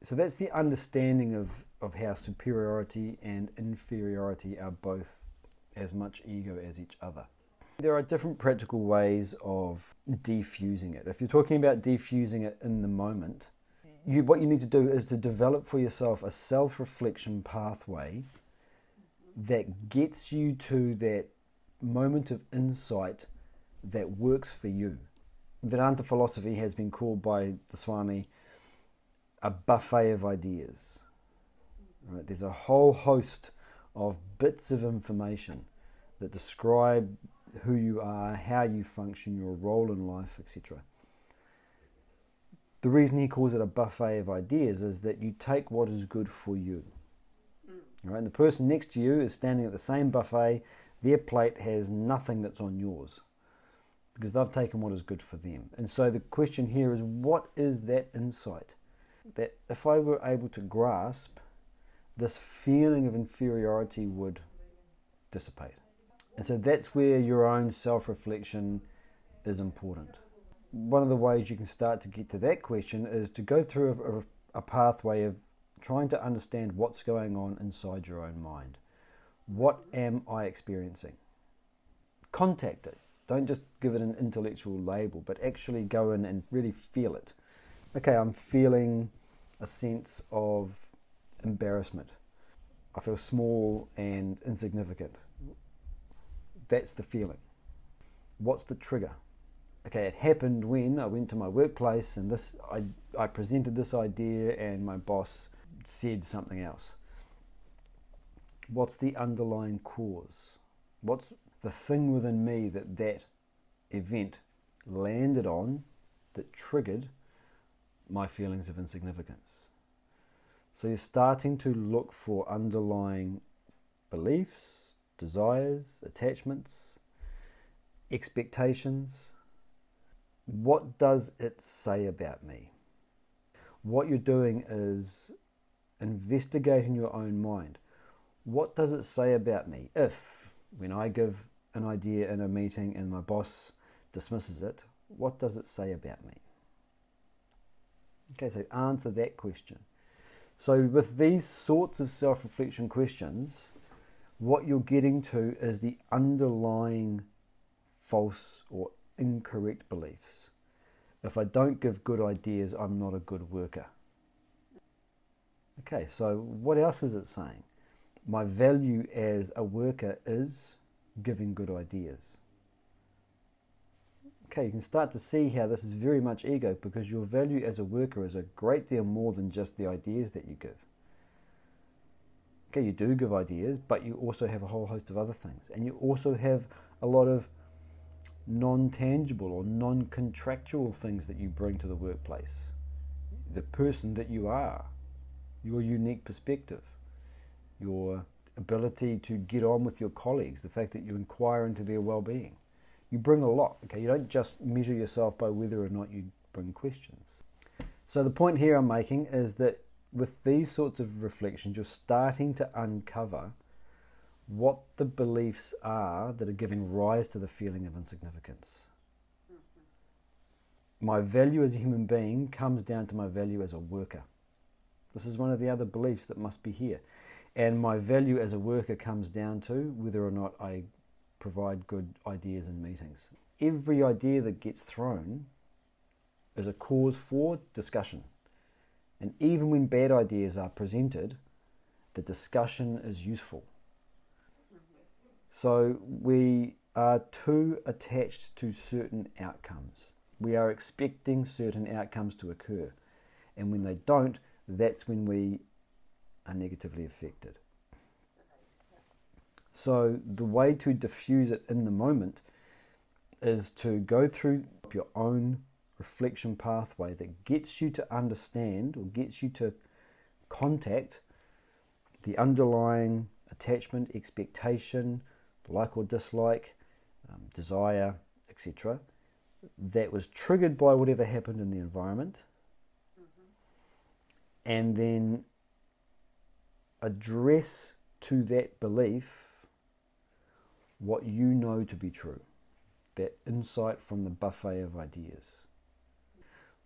So that's the understanding of how superiority and inferiority are both as much ego as each other. There are different practical ways of defusing it. If you're talking about defusing it in the moment, what you need to do is to develop for yourself a self-reflection pathway that gets you to that moment of insight that works for you. Vedanta philosophy has been called by the Swami a buffet of ideas. Right? There's a whole host of bits of information that describe who you are, how you function, your role in life, etc. The reason he calls it a buffet of ideas is that you take what is good for you. Right? And the person next to you is standing at the same buffet. Their plate has nothing that's on yours because they've taken what is good for them. And so the question here is, what is that insight? That if I were able to grasp, this feeling of inferiority would dissipate. And so that's where your own self-reflection is important. One of the ways you can start to get to that question is to go through a pathway of trying to understand what's going on inside your own mind. What am I experiencing? Contact it. Don't just give it an intellectual label, but actually go in and really feel it. Okay, I'm feeling a sense of embarrassment. I feel small and insignificant. That's the feeling. What's the trigger? Okay, it happened when I went to my workplace and I presented this idea and my boss said something else. What's the underlying cause? What's the thing within me that event landed on that triggered my feelings of insignificance? So you're starting to look for underlying beliefs, desires, attachments, expectations. What does it say about me? What you're doing is investigating your own mind. What does it say about me if, when I give an idea in a meeting and my boss dismisses it, what does it say about me? Okay, so answer that question. So with these sorts of self-reflection questions, what you're getting to is the underlying false or incorrect beliefs. If I don't give good ideas, I'm not a good worker. Okay, so what else is it saying? My value as a worker is giving good ideas. Okay, you can start to see how this is very much ego, because your value as a worker is a great deal more than just the ideas that you give. Okay, you do give ideas, but you also have a whole host of other things. And you also have a lot of non-tangible or non-contractual things that you bring to the workplace. The person that you are, your unique perspective, your ability to get on with your colleagues, the fact that you inquire into their well-being. You bring a lot. Okay, you don't just measure yourself by whether or not you bring questions. So the point here I'm making is that with these sorts of reflections, you're starting to uncover what the beliefs are that are giving rise to the feeling of insignificance. My value as a human being comes down to my value as a worker. This is one of the other beliefs that must be here. And my value as a worker comes down to whether or not I provide good ideas in meetings. Every idea that gets thrown is a cause for discussion. And even when bad ideas are presented, the discussion is useful. So we are too attached to certain outcomes. We are expecting certain outcomes to occur. And when they don't, that's when we are negatively affected. So the way to diffuse it in the moment is to go through your own reflection pathway that gets you to understand or gets you to contact the underlying attachment, expectation, like or dislike, desire, etc. that was triggered by whatever happened in the environment, and then address to that belief what you know to be true, that insight from the buffet of ideas.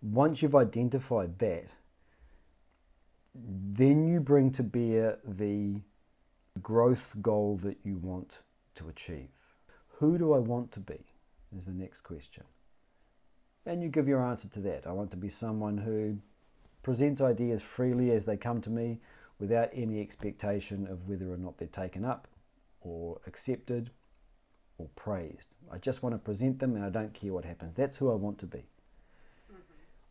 Once you've identified that, Then you bring to bear the growth goal that you want to achieve. Who do I want to be is the next question. And you give your answer to that. I want to be someone who presents ideas freely as they come to me without any expectation of whether or not they're taken up or accepted or praised. I just want to present them and I don't care what happens. That's who I want to be.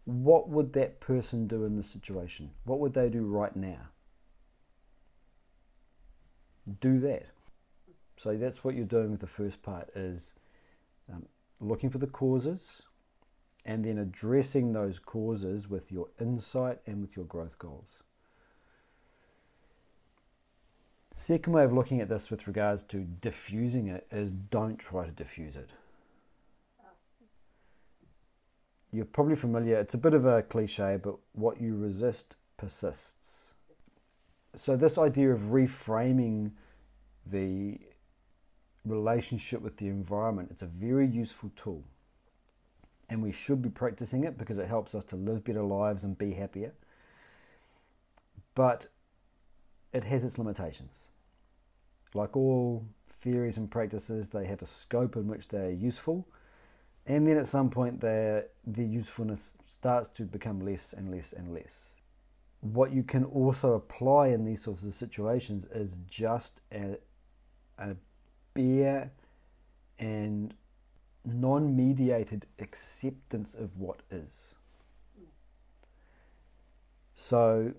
What would that person do in this situation? What would they do right now? Do that. So that's what you're doing with the first part, is looking for the causes and then addressing those causes with your insight and with your growth goals. Second way of looking at this with regards to diffusing it is don't try to diffuse it. You're probably familiar, it's a bit of a cliche, but what you resist persists. So this idea of reframing the relationship with the environment, it's a very useful tool. And we should be practicing it because it helps us to live better lives and be happier. But it has its limitations. Like all theories and practices, they have a scope in which they are useful. And then at some point, the usefulness starts to become less and less and less. What you can also apply in these sorts of situations is just a bare and non-mediated acceptance of what is. So,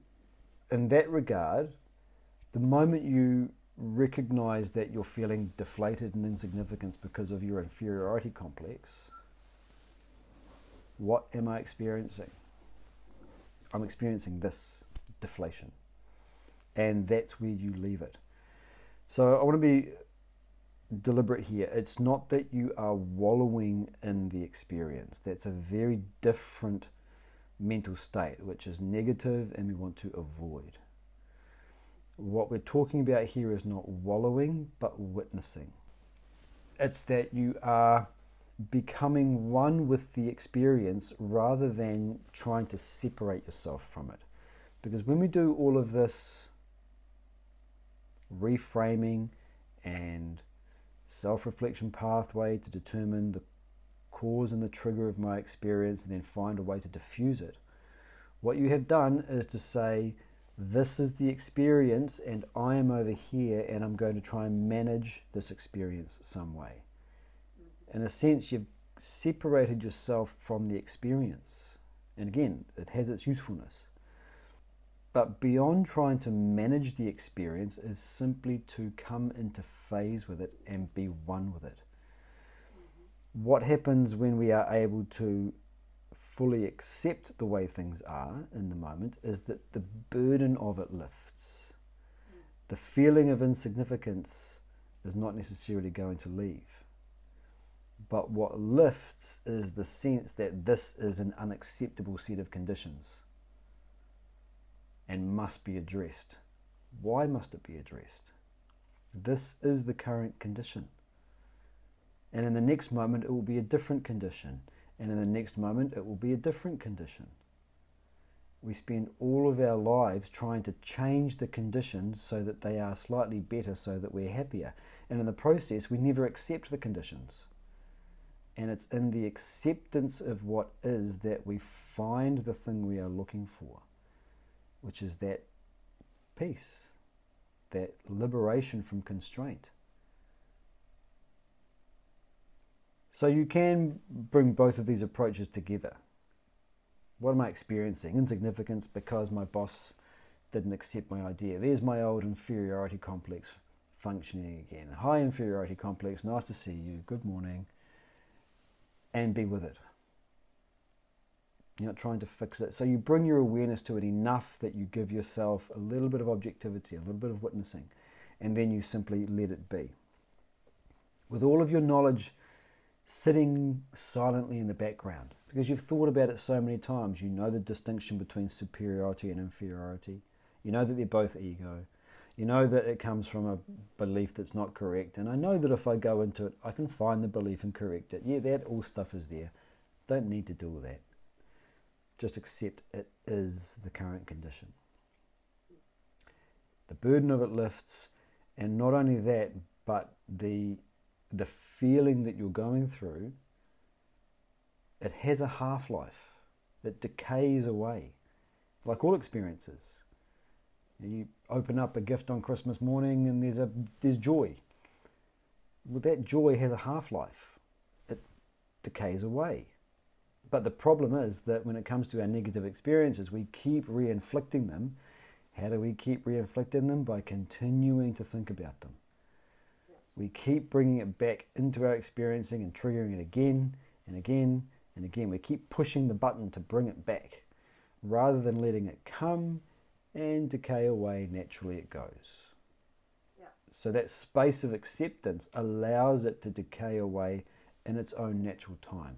in that regard, the moment you recognize that you're feeling deflated and insignificance because of your inferiority complex, what am I experiencing? I'm experiencing this deflation. And that's where you leave it. So I want to be deliberate here. It's not that you are wallowing in the experience. That's a very different mental state, which is negative and we want to avoid. What we're talking about here is not wallowing, but witnessing. It's that you are becoming one with the experience rather than trying to separate yourself from it. Because when we do all of this reframing and self-reflection pathway to determine the cause and the trigger of my experience and then find a way to diffuse it, what you have done is to say, this is the experience and I am over here and I'm going to try and manage this experience some way. In a sense, you've separated yourself from the experience. And again, it has its usefulness. But beyond trying to manage the experience is simply to come into phase with it and be one with it. What happens when we are able to fully accept the way things are in the moment is that the burden of it lifts. The feeling of insignificance is not necessarily going to leave. But what lifts is the sense that this is an unacceptable set of conditions and must be addressed. Why must it be addressed? This is the current condition. And in the next moment, it will be a different condition. And in the next moment, it will be a different condition. We spend all of our lives trying to change the conditions so that they are slightly better, so that we're happier. And in the process, we never accept the conditions. And it's in the acceptance of what is that we find the thing we are looking for, which is that peace, that liberation from constraint. So you can bring both of these approaches together. What am I experiencing? Insignificance because my boss didn't accept my idea. There's my old inferiority complex functioning again. Hi, inferiority complex, nice to see you, good morning. And be with it. You're not trying to fix it. So you bring your awareness to it enough that you give yourself a little bit of objectivity, a little bit of witnessing, and then you simply let it be. With all of your knowledge sitting silently in the background, because you've thought about it so many times. You know the distinction between superiority and inferiority. You know that they're both ego. You know that it comes from a belief that's not correct. And I know that if I go into it, I can find the belief and correct it. Yeah, that all stuff is there. Don't need to do all that. Just accept it is the current condition. burden of it lifts, and not only that, but the feeling that you're going through, it has a half-life. It decays away, like all experiences. You open up a gift on Christmas morning and there's joy. Well, that joy has a half-life. It decays away. But the problem is that when it comes to our negative experiences, we keep re-inflicting them. How do we keep re-inflicting them? By continuing to think about them. We keep bringing it back into our experiencing and triggering it again and again and again. We keep pushing the button to bring it back, rather than letting it come and decay away. Naturally it goes. Yeah. So that space of acceptance allows it to decay away in its own natural time.